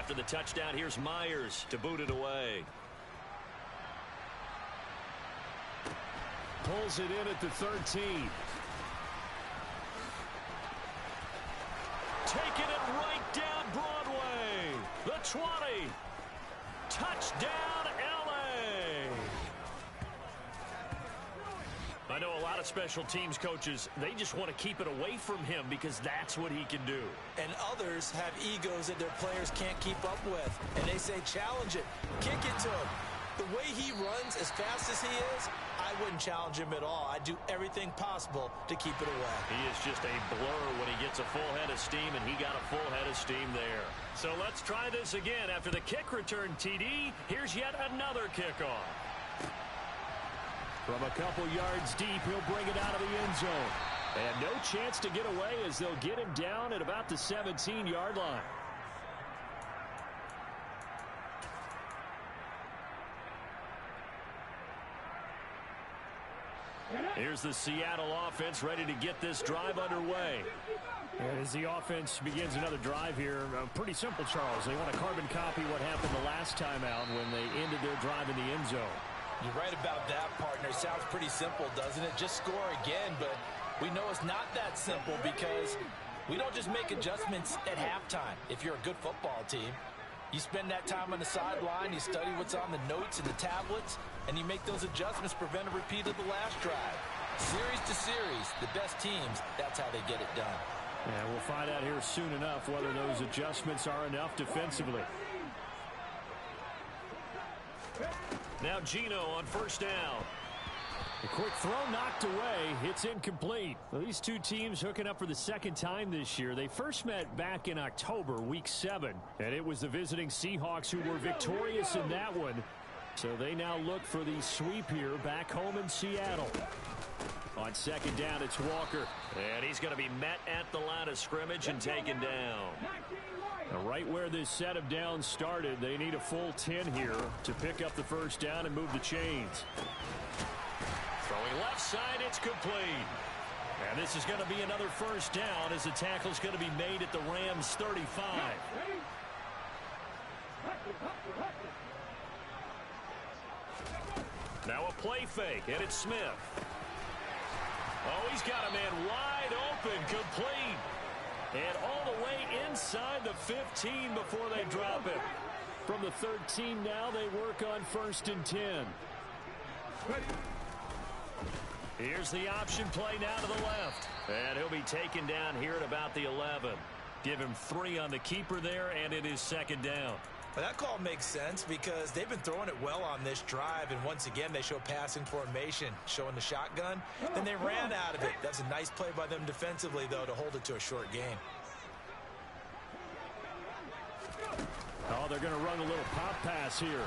After the touchdown, here's Myers to boot it away. Pulls it in at the 13. Taking it right down Broadway. The 20. Touchdown, L.A. I know a lot of special teams coaches, they just want to keep it away from him because that's what he can do. And others have egos that their players can't keep up with. And they say, challenge it. Kick it to him. The way he runs as fast as he is, I wouldn't challenge him at all. I'd do everything possible to keep it away. He is just a blur when he gets a full head of steam, and he got a full head of steam there. So let's try this again. After the kick return TD, here's yet another kickoff. From a couple yards deep, he'll bring it out of the end zone. And no chance to get away as they'll get him down at about the 17-yard line. Here's the Seattle offense ready to get this drive underway. And as the offense begins another drive here, pretty simple, Charles. They want to carbon copy what happened the last time out when they ended their drive in the end zone. You're right about that, partner. Sounds pretty simple, doesn't it? Just score again, but we know it's not that simple because we don't just make adjustments at halftime. If you're a good football team, you spend that time on the sideline, you study what's on the notes and the tablets, and you make those adjustments, prevent a repeat of the last drive. Series to series, the best teams, that's how they get it done. Yeah, we'll find out here soon enough whether those adjustments are enough defensively. Now Gino on first down. A quick throw knocked away. It's incomplete. Well, these two teams hooking up for the second time this year. They first met back in October, Week 7. And it was the visiting Seahawks who were victorious in that one. So they now look for the sweep here back home in Seattle. On second down, it's Walker. And he's going to be met at the line of scrimmage and taken down. Now, right where this set of downs started, they need a full 10 here to pick up the first down and move the chains. Throwing left side, it's complete. And this is going to be another first down as the tackle's going to be made at the Rams' 35. Now a play fake, and it's Smith. Oh, he's got a man wide open, complete. And all the way inside the 15 before they drop it. From the 13 now, they work on first and 10. Here's the option play now to the left. And he'll be taken down here at about the 11. Give him 3 on the keeper there, and it is second down. Well, that call makes sense because they've been throwing it well on this drive, and once again they show passing formation, showing the shotgun. Then they ran out of it. That's a nice play by them defensively, though, to hold it to a short game. Oh, they're going to run a little pop pass here.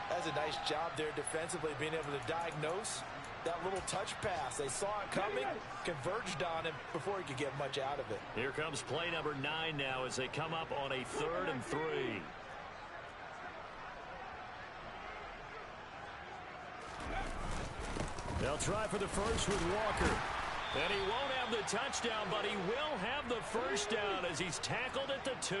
That's a nice job there defensively, being able to diagnose that little touch pass. They saw it coming, converged on him before he could get much out of it. Here comes play number 9 now as they come up on a 3rd and 3. They'll try for the first with Walker. And he won't have the touchdown, but he will have the first down as he's tackled at the 2.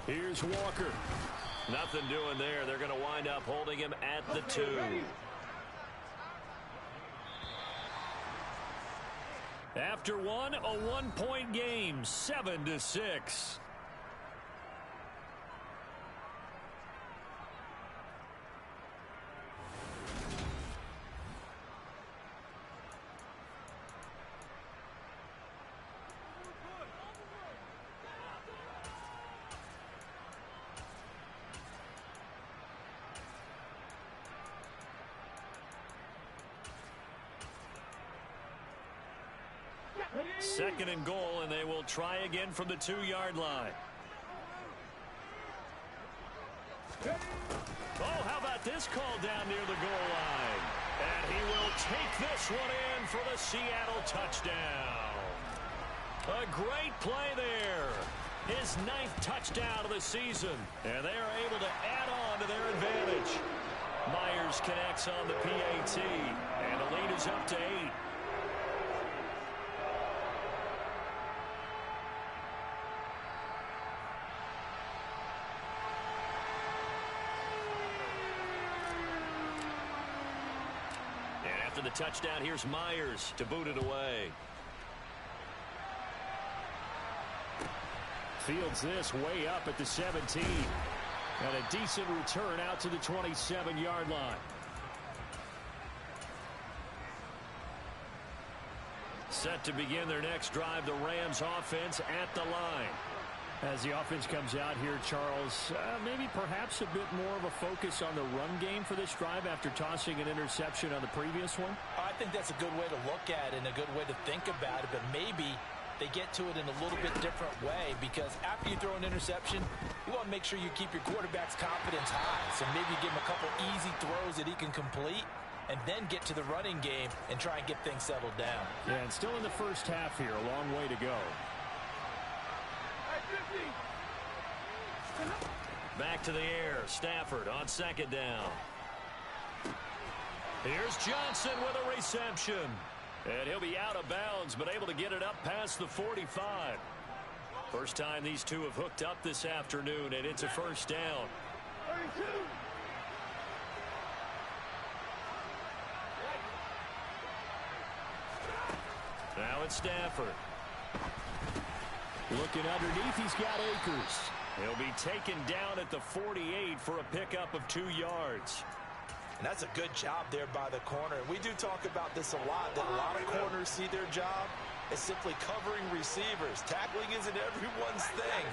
Here's Walker. Nothing doing there. They're going to wind up holding him at the 2. After one, a 1-point game, 7-6. Second and goal, and they will try again from the 2-yard line. Oh, how about this call down near the goal line? And he will take this one in for the Seattle touchdown. A great play there. His 9th touchdown of the season. And they are able to add on to their advantage. Myers connects on the PAT. And the lead is up to 8. for the touchdown. Here's Myers to boot it away. Fields this way up at the 17. And a decent return out to the 27-yard line. Set to begin their next drive, the Rams offense at the line. As the offense comes out here, Charles, maybe perhaps a bit more of a focus on the run game for this drive after tossing an interception on the previous one? I think that's a good way to look at it and a good way to think about it, but maybe they get to it in a little bit different way, because after you throw an interception, you want to make sure you keep your quarterback's confidence high. So maybe give him a couple easy throws that he can complete and then get to the running game and try and get things settled down. Yeah, and still in the first half here, a long way to go. Back to the air. Stafford on second down. Here's Johnson with a reception. And he'll be out of bounds, but able to get it up past the 45. First time these two have hooked up this afternoon, and it's a first down. Now it's Stafford. Looking underneath, he's got Akers. He'll be taken down at the 48 for a pickup of 2 yards. And that's a good job there by the corner. And we do talk about this a lot, that a lot of corners see their job as simply covering receivers. Tackling isn't everyone's thing.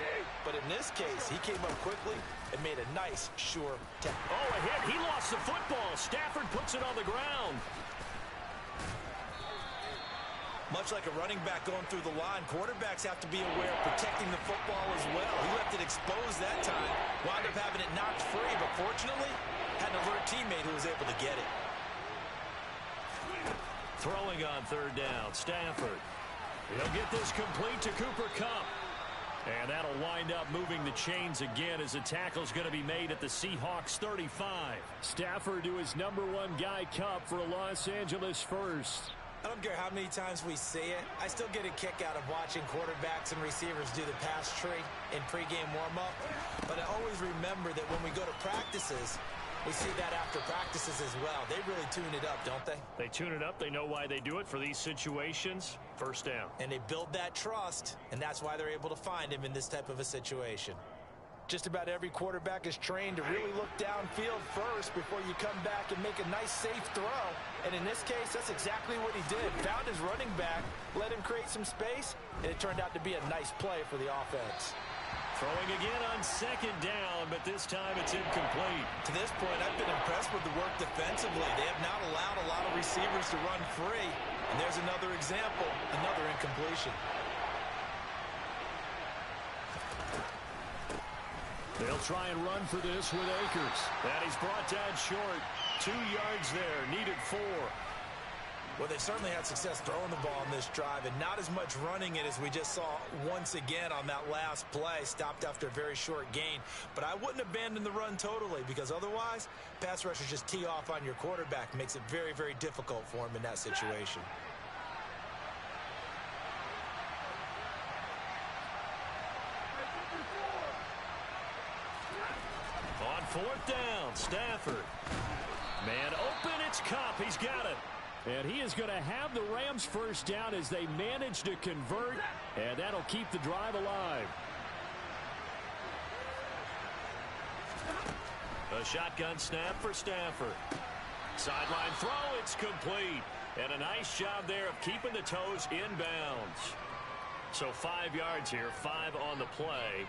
But in this case, he came up quickly and made a nice, sure tackle. Oh, a hit. He lost the football. Stafford puts it on the ground. Much like a running back going through the line, quarterbacks have to be aware of protecting the football as well. He left it exposed that time, wound up having it knocked free, but fortunately, had an alert teammate who was able to get it. Throwing on third down, Stafford. He'll get this complete to Cooper Kupp. And that'll wind up moving the chains again as the tackle's going to be made at the Seahawks 35. Stafford to his number 1 guy, Kupp, for a Los Angeles first. I don't care how many times we see it. I still get a kick out of watching quarterbacks and receivers do the pass tree in pregame warm-up. But I always remember that when we go to practices, we see that after practices as well. They really tune it up, don't they? They tune it up. They know why they do it for these situations. First down. And they build that trust, and that's why they're able to find him in this type of a situation. Just about every quarterback is trained to really look downfield first before you come back and make a nice, safe throw. And in this case, that's exactly what he did. Found his running back, let him create some space, and it turned out to be a nice play for the offense. Throwing again on second down, but this time it's incomplete. To this point, I've been impressed with the work defensively. They have not allowed a lot of receivers to run free. And there's another example, another incompletion. They'll try and run for this with Akers. And he's brought down short. 2 yards there, needed 4. Well, they certainly had success throwing the ball in this drive, and not as much running it as we just saw once again on that last play. Stopped after a very short gain. But I wouldn't abandon the run totally, because otherwise, pass rushers just tee off on your quarterback. Makes it very, very difficult for him in that situation. On fourth down, Stafford. Man open, it's Kupp. He's got it. And he is going to have the Rams first down as they manage to convert, and that'll keep the drive alive. A shotgun snap for Stafford. Sideline throw, it's complete. And a nice job there of keeping the toes inbounds. So 5 yards here, 5 on the play,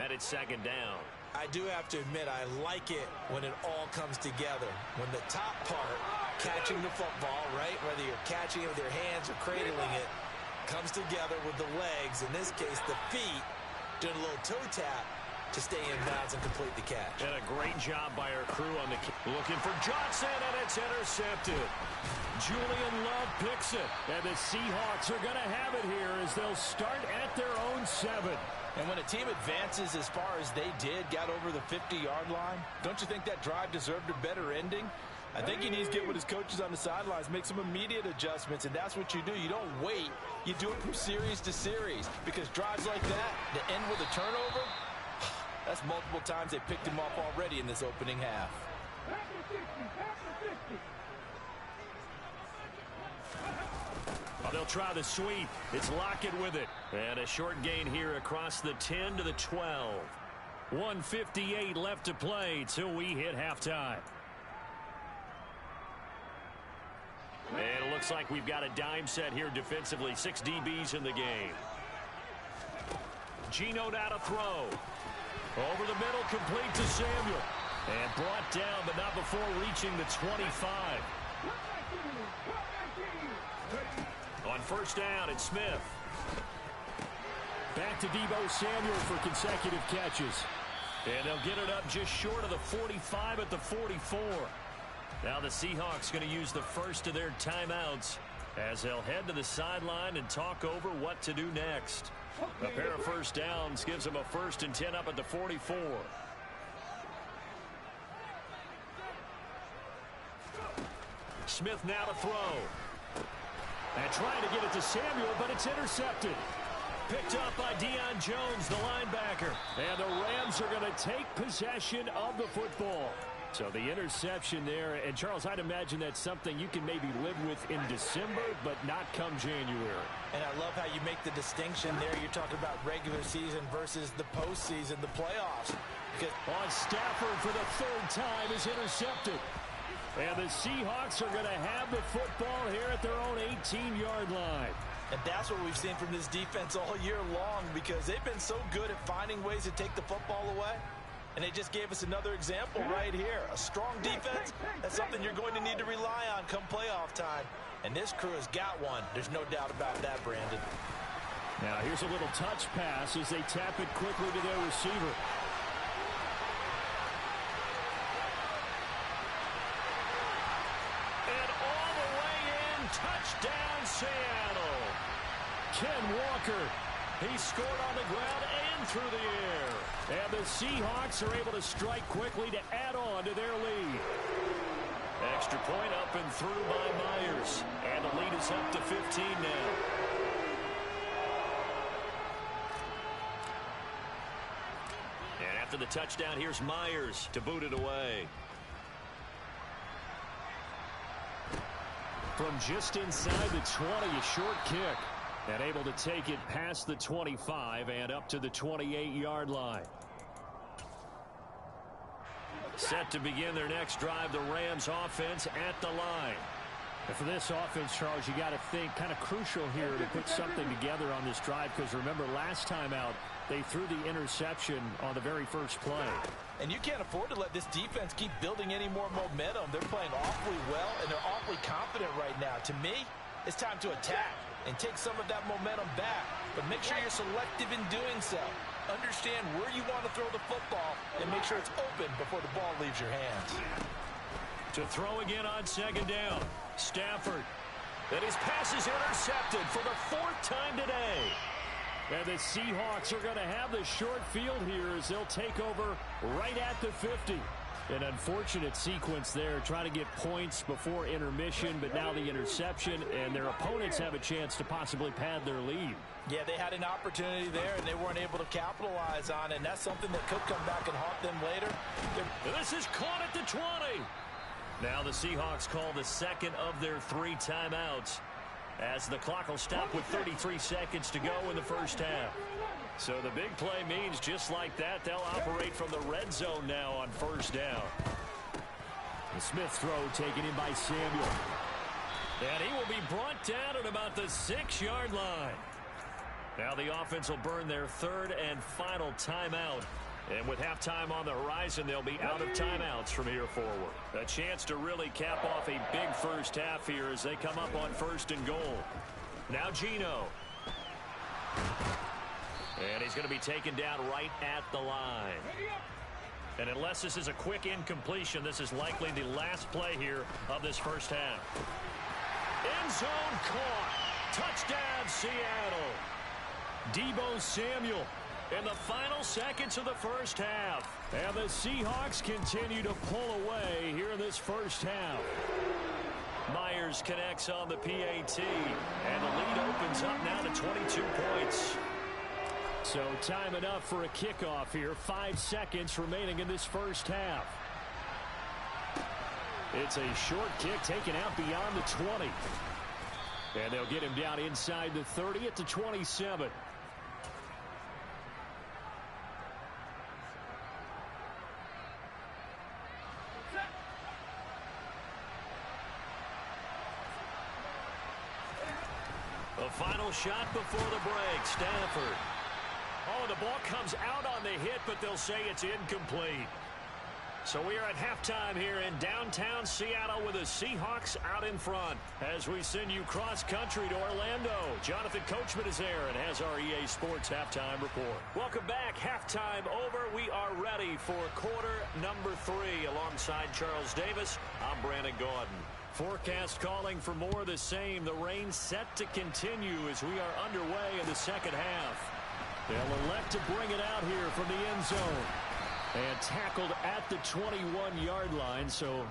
and it's second down. I do have to admit, I like it when it all comes together. When the top part, catching the football, right, whether you're catching it with your hands or cradling it, comes together with the legs, in this case the feet, doing a little toe tap to stay in bounds and complete the catch. And a great job by our crew on the kick. Looking for Johnson, and it's intercepted. Julian Love picks it, and the Seahawks are going to have it here as they'll start at their own 7. And when a team advances as far as they did, got over the 50-yard line, don't you think that drive deserved a better ending? I think he needs to get with his coaches on the sidelines, make some immediate adjustments, and that's what you do. You don't wait. You do it from series to series, because drives like that, to end with a turnover, that's multiple times they picked him off already in this opening half. They'll try the sweep. It's Lockett with it. And a short gain here across the 10 to the 12. 1:58 left to play till we hit halftime. And it looks like we've got a dime set here defensively. 6 DBs in the game. Geno now to throw. Over the middle, complete to Samuel. And brought down, but not before reaching the 25. On first down, it's Smith. Back to Deebo Samuel for consecutive catches. And they'll get it up just short of the 45 at the 44. Now the Seahawks going to use the first of their timeouts as they'll head to the sideline and talk over what to do next. A pair of first downs gives them a 1st and 10 up at the 44. Smith now to throw. And trying to get it to Samuel, but it's intercepted. Picked up by Deion Jones, the linebacker. And the Rams are going to take possession of the football. So the interception there, and Charles, I'd imagine that's something you can maybe live with in December, but not come January. And I love how you make the distinction there. You're talking about regular season versus the postseason, the playoffs. Because on Stafford for the 3rd time is intercepted. And the Seahawks are going to have the football here at their own 18-yard line. And that's what we've seen from this defense all year long, because they've been so good at finding ways to take the football away. And they just gave us another example right here. A strong defense, that's something you're going to need to rely on come playoff time. And this crew has got one. There's no doubt about that, Brandon. Now here's a little touch pass as they tap it quickly to their receiver. And all the way in, touchdown Seattle. Ken Walker. He scored on the ground and through the air. And the Seahawks are able to strike quickly to add on to their lead. Extra point up and through by Myers. And the lead is up to 15 now. And after the touchdown, here's Myers to boot it away. From just inside the 20, a short kick. And able to take it past the 25 and up to the 28-yard line. Set to begin their next drive, the Rams offense at the line. And for this offense, Charles, you got to think kind of crucial here to put something together on this drive, because remember last time out they threw the interception on the very first play. And you can't afford to let this defense keep building any more momentum. They're playing awfully well, and they're awfully confident right now. To me, it's time to attack and take some of that momentum back. But make sure you're selective in doing so. Understand where you want to throw the football and make sure it's open before the ball leaves your hands. To throw again on 2nd down. Stafford. And his pass is intercepted for the 4th time today. And the Seahawks are going to have the short field here as they'll take over right at the 50. An unfortunate sequence there, trying to get points before intermission, but now the interception, and their opponents have a chance to possibly pad their lead. Yeah, they had an opportunity there, and they weren't able to capitalize on it, and that's something that could come back and haunt them later. This is caught at the 20. Now the Seahawks call the 2nd of their 3 timeouts, as the clock will stop with 33 seconds to go in the first half. So the big play means just like that, they'll operate from the red zone now on first down. The Smith throw taken in by Samuel. And he will be brought down at about the 6-yard line. Now the offense will burn their 3rd and final timeout. And with halftime on the horizon, they'll be out of timeouts from here forward. A chance to really cap off a big first half here as they come up on 1st and goal. Now Geno. And he's going to be taken down right at the line. And unless this is a quick incompletion, this is likely the last play here of this first half. End zone caught. Touchdown, Seattle. Deebo Samuel in the final seconds of the first half. And the Seahawks continue to pull away here in this first half. Myers connects on the PAT. And the lead opens up now to 22 points. So time enough for a kickoff here. 5 seconds remaining in this first half. It's a short kick taken out beyond the 20. And they'll get him down inside the 30 at the 27. The final shot before the break, Stanford. Oh, the ball comes out on the hit, but they'll say it's incomplete. So we are at halftime here in downtown Seattle with the Seahawks out in front. As we send you cross-country to Orlando, Jonathan Coachman is there and has our EA Sports halftime report. Welcome back. Halftime over. We are ready for quarter number 3. Alongside Charles Davis, I'm Brandon Gaudin. Forecast calling for more of the same. The rain set to continue as we are underway in the second half. They'll elect to bring it out here from the end zone. And tackled at the 21-yard line, so